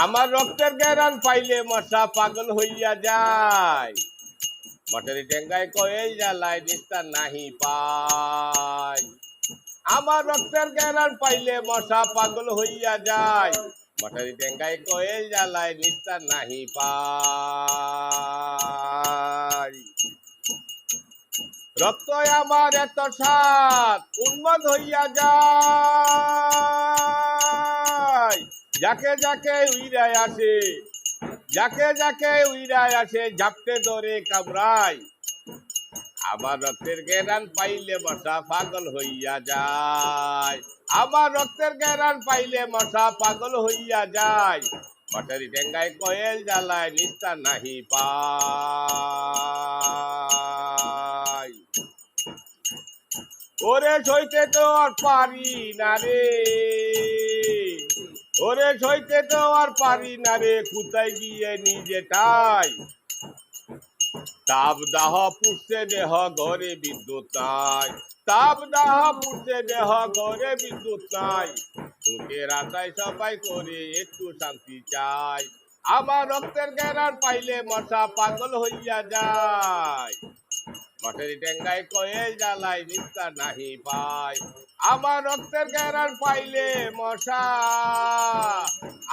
আমার রক্তের গ্যারান পাইলে মশা পাগল হইয়া যায়। মশারি টেঙ্গায় কয়েল জ্বালায় নিস্তার নাহি পায়। আমার রক্তের গ্যারান পাইলে মশা পাগল হইয়া যায়। মশারি টেঙ্গায় কয়েল জ্বালায় নিস্তার নাহি পায়। রক্ত আমার এত স্বাদ উন্মাদ হইয়া যায়। যাকে যাকে উইরায় আসে, যাকে যাকে উইরায় আসে, ঝাপটে ধরে কামড়ায়। আমার রক্তের গ্যারান পাইলে মশা পাগল হইয়া যায়। আমার রক্তের গ্যারান পাইলে মশা পাগল হইয়া যায়। মশারি টেঙ্গায় কয়েল জ্বালায় নিস্তার নাহি পায়। ওরে সইতে তো আর পারি না রে, ওরে সইতে তো আর পারি না রে, কোথায় গিয়ে নিজেটাই। তাপ দাহ পুষছে দেহ ঘরে বিদ্যুৎ নাই, তাপ দাহ পুষছে দেহ ঘরে বিদ্যুৎ নাই। সুখের আশায় সবাই করে একটু শান্তি চাই। আমার রক্তের গ্যারান পাইলে মশা পাগল হইয়া যায়। মশারি টেঙ্গায় কয়েল জ্বালায় নিস্তার নাহি পায়। আমার রক্তের গ্যারান পাইলে মশা,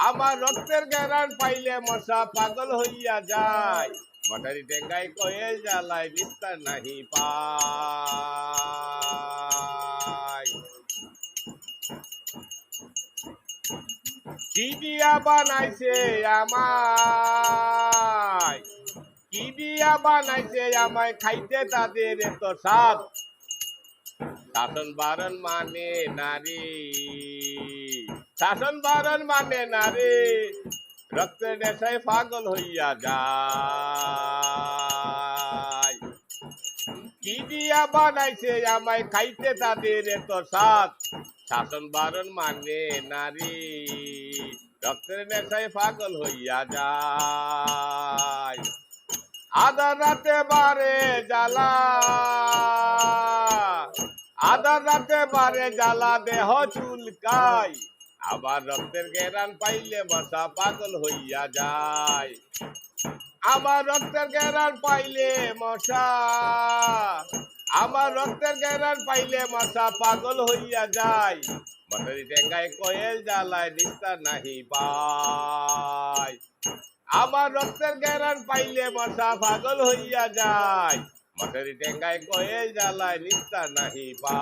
আমার রক্তের গ্যারান পাইলে মশা পাগল হইয়া যায়। মশারি টেঙ্গায় কয়েল জ্বালায় নিস্তার নাহি পায়। কি দিয়া বানাইছে আমায়, কি দিয়া বানাইছে আমায়, খাইতে তাদের এত স্বাদ। শাসন বারণ মানে নারী, শাসন বারণ মানে নারী, রক্তের নেশায় পাগল হইয়া যায়। কি দিয়া বানাইছে আমায়, খাইতে তাদের এত স্বাদ। শাসন বারণ মানে নারী, রক্তের নেশায় পাগল হইয়া যায়। আধা রাতে বারে জ্বালা, আধা রাতে বারে জ্বালা, দেহ চুলকায়। আবার রক্তের গ্যারান পাইলে মশা পাগল হইয়া যায়। আমার রক্তের গ্যারান পাইলে মশা, আমার রক্তের গ্যারান পাইলে মশা পাগল হইয়া যায়। মশারি টেঙ্গায় কয়েল জ্বালায় নিস্তার নাহি পায়। আমার রক্তের গ্যারান পাইলে মশা পাগল হইয়া যায়। মশারি টেঙ্গায় কয়েল জ্বালায় নিস্তার নাহি পায়।